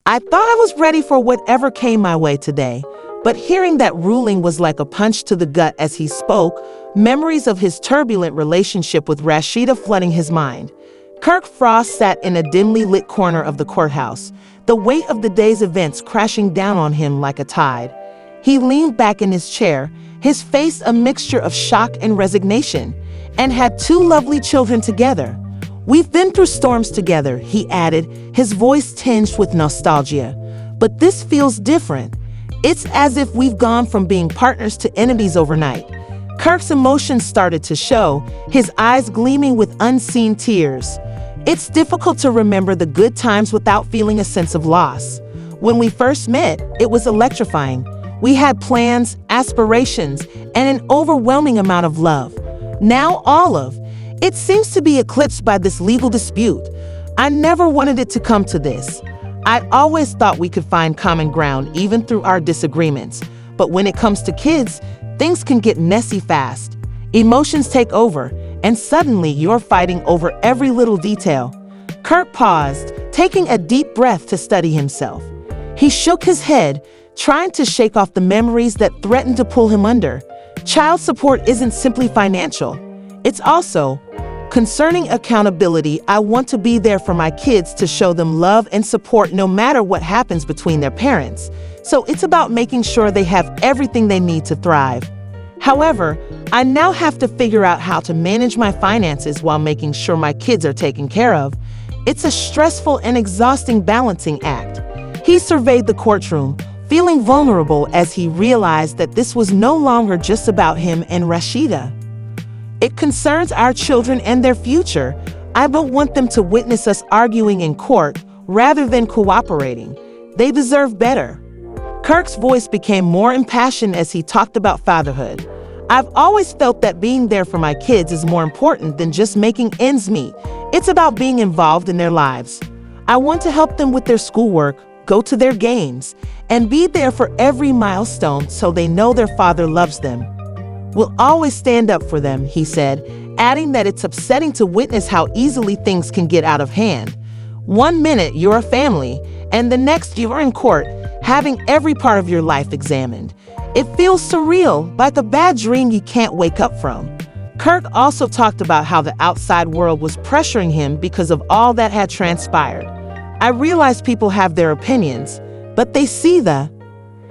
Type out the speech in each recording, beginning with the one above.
I thought I was ready for whatever came my way today, but hearing that ruling was like a punch to the gut as he spoke, memories of his turbulent relationship with Rashida flooding his mind. Kirk Frost sat in a dimly lit corner of the courthouse, the weight of the day's events crashing down on him like a tide. He leaned back in his chair, his face a mixture of shock and resignation, and had two lovely children together. "We've been through storms together," he added, his voice tinged with nostalgia. "But this feels different. It's as if we've gone from being partners to enemies overnight." Kirk's emotions started to show, his eyes gleaming with unseen tears. It's difficult to remember the good times without feeling a sense of loss. When we first met, it was electrifying. We had plans, aspirations, and an overwhelming amount of love. Now all of it seems to be eclipsed by this legal dispute. I never wanted it to come to this. I always thought we could find common ground even through our disagreements. But when it comes to kids, things can get messy fast. Emotions take over, and suddenly you're fighting over every little detail. Kirk paused, taking a deep breath to steady himself. He shook his head, trying to shake off the memories that threatened to pull him under. Child support isn't simply financial. It's also concerning accountability. I want to be there for my kids to show them love and support no matter what happens between their parents. So it's about making sure they have everything they need to thrive. However, I now have to figure out how to manage my finances while making sure my kids are taken care of. It's a stressful and exhausting balancing act. He surveyed the courtroom, feeling vulnerable as he realized that this was no longer just about him and Rashida. It concerns our children and their future. I don't want them to witness us arguing in court rather than cooperating. They deserve better. Kirk's voice became more impassioned as he talked about fatherhood. I've always felt that being there for my kids is more important than just making ends meet. It's about being involved in their lives. I want to help them with their schoolwork, go to their games, and be there for every milestone so they know their father loves them. "We'll always stand up for them," he said, adding that it's upsetting to witness how easily things can get out of hand. One minute you're a family, and the next you're in court, having every part of your life examined. It feels surreal, like a bad dream you can't wake up from. Kirk also talked about how the outside world was pressuring him because of all that had transpired. "I realize people have their opinions, but they see the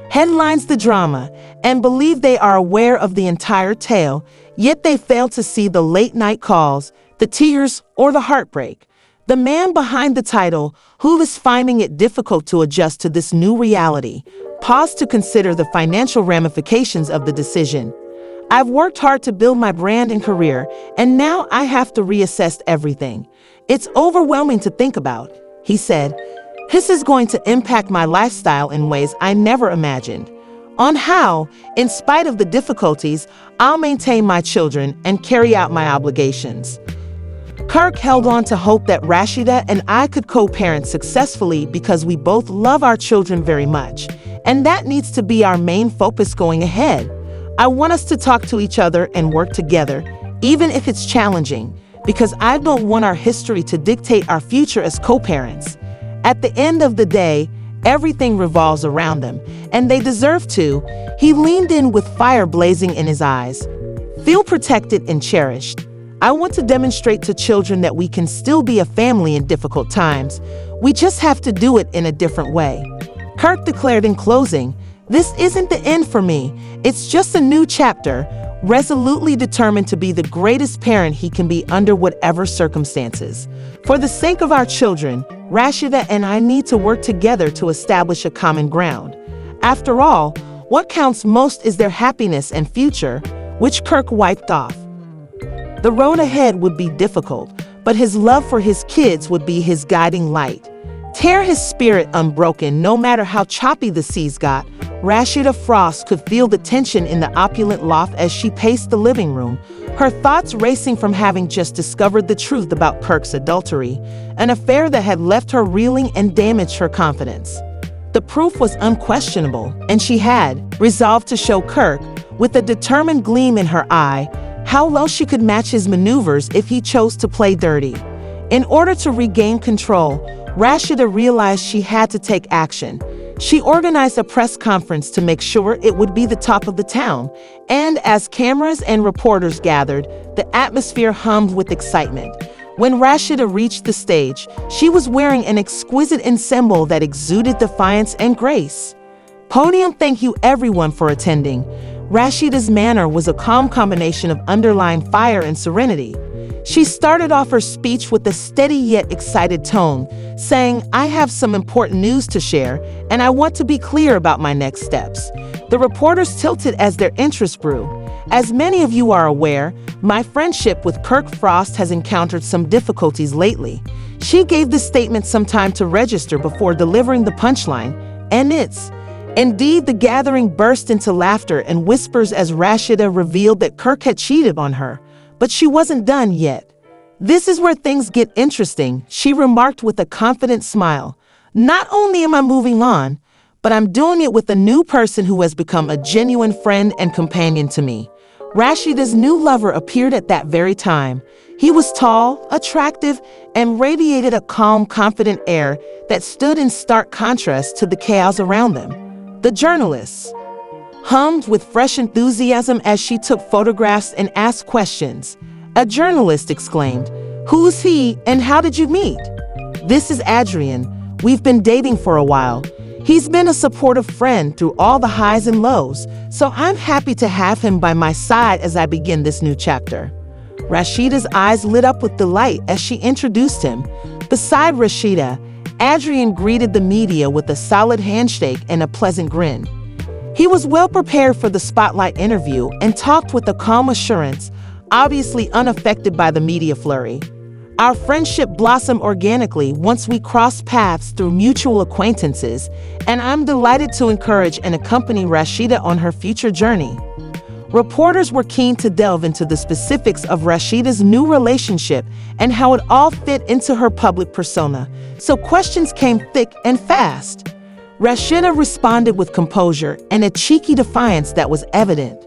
headlines, the drama, and believe they are aware of the entire tale, yet they fail to see the late-night calls, the tears, or the heartbreak. The man behind the title, who is finding it difficult to adjust to this new reality, paused to consider the financial ramifications of the decision. I've worked hard to build my brand and career, and now I have to reassess everything. It's overwhelming to think about," he said. "This is going to impact my lifestyle in ways I never imagined. On how, in spite of the difficulties, I'll maintain my children and carry out my obligations." Kirk held on to hope that Rashida and I could co-parent successfully because we both love our children very much, and that needs to be our main focus going ahead. "I want us to talk to each other and work together, even if it's challenging, because I don't want our history to dictate our future as co-parents. At the end of the day, everything revolves around them, and they deserve to." He leaned in with fire blazing in his eyes. "Feel protected and cherished. I want to demonstrate to children that we can still be a family in difficult times. We just have to do it in a different way." Kirk declared in closing, "This isn't the end for me. It's just a new chapter," resolutely determined to be the greatest parent he can be under whatever circumstances. "For the sake of our children, Rashida and I need to work together to establish a common ground. After all, what counts most is their happiness and future," which Kirk wiped off. The road ahead would be difficult, but his love for his kids would be his guiding light. Tear his spirit unbroken no matter how choppy the seas got. Rasheeda Frost could feel the tension in the opulent loft as she paced the living room, her thoughts racing from having just discovered the truth about Kirk's adultery, an affair that had left her reeling and damaged her confidence. The proof was unquestionable, and she had resolved to show Kirk, with a determined gleam in her eye, how well she could match his maneuvers if he chose to play dirty. In order to regain control, Rashida realized she had to take action. She organized a press conference to make sure it would be the talk of the town, and as cameras and reporters gathered, the atmosphere hummed with excitement. When Rashida reached the stage, she was wearing an exquisite ensemble that exuded defiance and grace. Podium, thank you everyone for attending. Rashida's manner was a calm combination of underlying fire and serenity. She started off her speech with a steady yet excited tone, saying, "I have some important news to share, and I want to be clear about my next steps." The reporters tilted as their interest grew. As many of you are aware, my friendship with Kirk Frost has encountered some difficulties lately. She gave the statement some time to register before delivering the punchline, and it's... Indeed, the gathering burst into laughter and whispers as Rashida revealed that Kirk had cheated on her. But she wasn't done yet. "This is where things get interesting," she remarked with a confident smile. "Not only am I moving on, but I'm doing it with a new person who has become a genuine friend and companion to me." Rashida's new lover appeared at that very time. He was tall, attractive, and radiated a calm, confident air that stood in stark contrast to the chaos around them. The journalists hummed with fresh enthusiasm as she took photographs and asked questions. A journalist exclaimed, "Who's he and how did you meet?" "This is Adrian. We've been dating for a while. He's been a supportive friend through all the highs and lows, so I'm happy to have him by my side as I begin this new chapter." Rashida's eyes lit up with delight as she introduced him. Beside Rashida, Adrian greeted the media with a solid handshake and a pleasant grin. He was well prepared for the spotlight interview and talked with a calm assurance, obviously unaffected by the media flurry. "Our friendship blossomed organically once we crossed paths through mutual acquaintances, and I'm delighted to encourage and accompany Rashida on her future journey." Reporters were keen to delve into the specifics of Rashida's new relationship and how it all fit into her public persona, so questions came thick and fast. Rashida responded with composure and a cheeky defiance that was evident.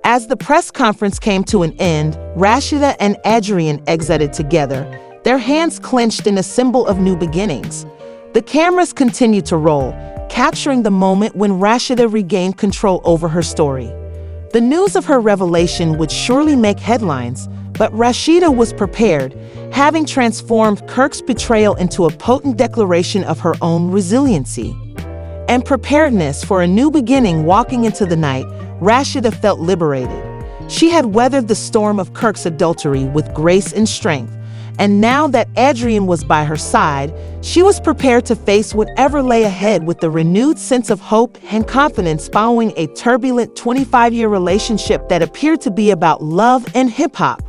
As the press conference came to an end, Rashida and Adrian exited together, their hands clenched in a symbol of new beginnings. The cameras continued to roll, capturing the moment when Rashida regained control over her story. The news of her revelation would surely make headlines, but Rashida was prepared, having transformed Kirk's betrayal into a potent declaration of her own resiliency. And preparedness for a new beginning. Walking into the night, Rashida felt liberated. She had weathered the storm of Kirk's adultery with grace and strength, and now that Adrian was by her side, she was prepared to face whatever lay ahead with a renewed sense of hope and confidence following a turbulent 25-year relationship that appeared to be about love and hip-hop.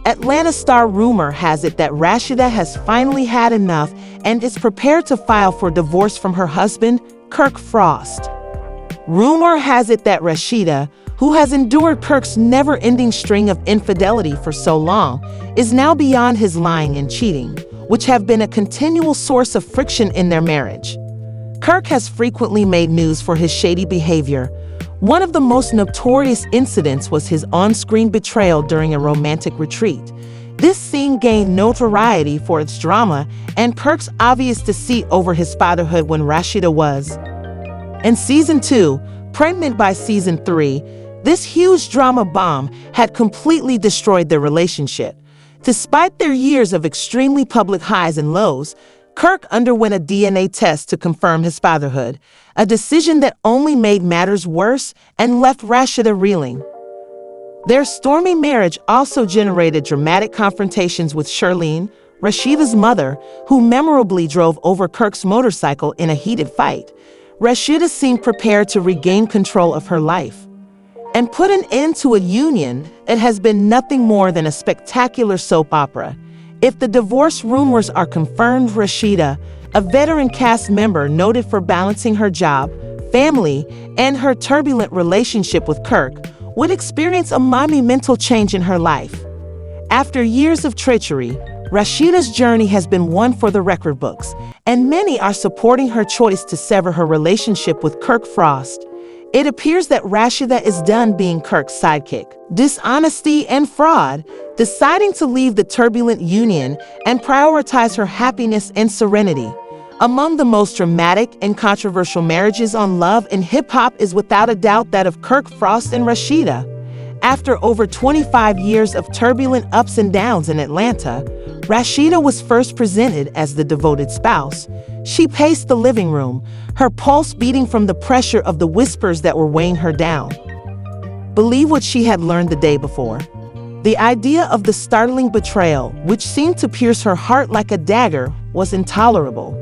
Atlanta Star rumor has it that Rashida has finally had enough and is prepared to file for divorce from her husband, Kirk Frost. Rumor has it that Rashida, who has endured Kirk's never-ending string of infidelity for so long, is now beyond his lying and cheating, which have been a continual source of friction in their marriage. Kirk has frequently made news for his shady behavior. One of the most notorious incidents was his on-screen betrayal during a romantic retreat. This scene gained notoriety for its drama and Kirk's obvious deceit over his fatherhood when Rashida was. In Season 2, pregnant by Season 3, this huge drama bomb had completely destroyed their relationship. Despite their years of extremely public highs and lows, Kirk underwent a DNA test to confirm his fatherhood, a decision that only made matters worse and left Rashida reeling. Their stormy marriage also generated dramatic confrontations with Charlene, Rashida's mother, who memorably drove over Kirk's motorcycle in a heated fight. Rashida seemed prepared to regain control of her life and put an end to a union that has been nothing more than a spectacular soap opera. If the divorce rumors are confirmed, Rashida, a veteran cast member noted for balancing her job, family, and her turbulent relationship with Kirk, would experience a monumental change in her life. After years of treachery, Rashida's journey has been one for the record books, and many are supporting her choice to sever her relationship with Kirk Frost. It appears that Rashida is done being Kirk's sidekick, dishonesty, and fraud, deciding to leave the turbulent union and prioritize her happiness and serenity. Among the most dramatic and controversial marriages on Love and Hip Hop is without a doubt that of Kirk Frost and Rashida. After over 25 years of turbulent ups and downs in Atlanta, Rashida was first presented as the devoted spouse. She paced the living room, her pulse beating from the pressure of the whispers that were weighing her down. Believe what she had learned the day before. The idea of the startling betrayal, which seemed to pierce her heart like a dagger, was intolerable.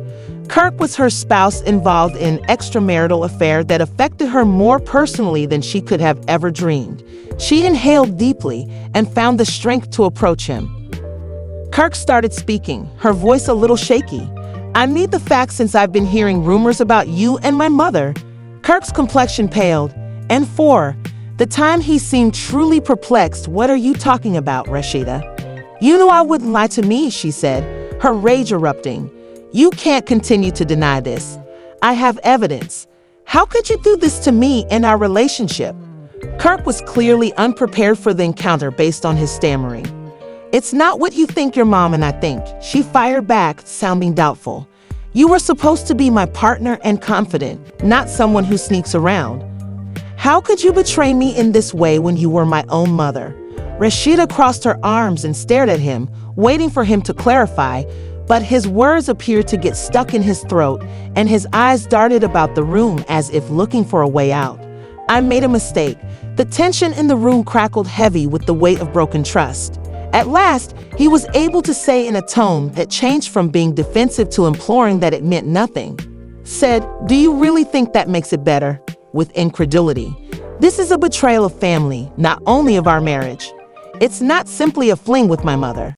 Kirk was her spouse involved in an extramarital affair that affected her more personally than she could have ever dreamed. She inhaled deeply and found the strength to approach him. Kirk started speaking, her voice a little shaky. "I need the facts since I've been hearing rumors about you and my mother." Kirk's complexion paled, and for the time he seemed truly perplexed. "What are you talking about, Rashida?" "You know I wouldn't lie to me," she said, her rage erupting. "You can't continue to deny this. I have evidence. How could you do this to me and our relationship?" Kirk was clearly unprepared for the encounter based on his stammering. "It's not what you think your mom and I think," she fired back, sounding doubtful. "You were supposed to be my partner and confidant, not someone who sneaks around. How could you betray me in this way when you were my own mother?" Rashida crossed her arms and stared at him, waiting for him to clarify, but his words appeared to get stuck in his throat, and his eyes darted about the room as if looking for a way out. "I made a mistake." The tension in the room crackled heavy with the weight of broken trust. At last, he was able to say in a tone that changed from being defensive to imploring that it meant nothing. Said, "Do you really think that makes it better?" With incredulity. "This is a betrayal of family, not only of our marriage. It's not simply a fling with my mother."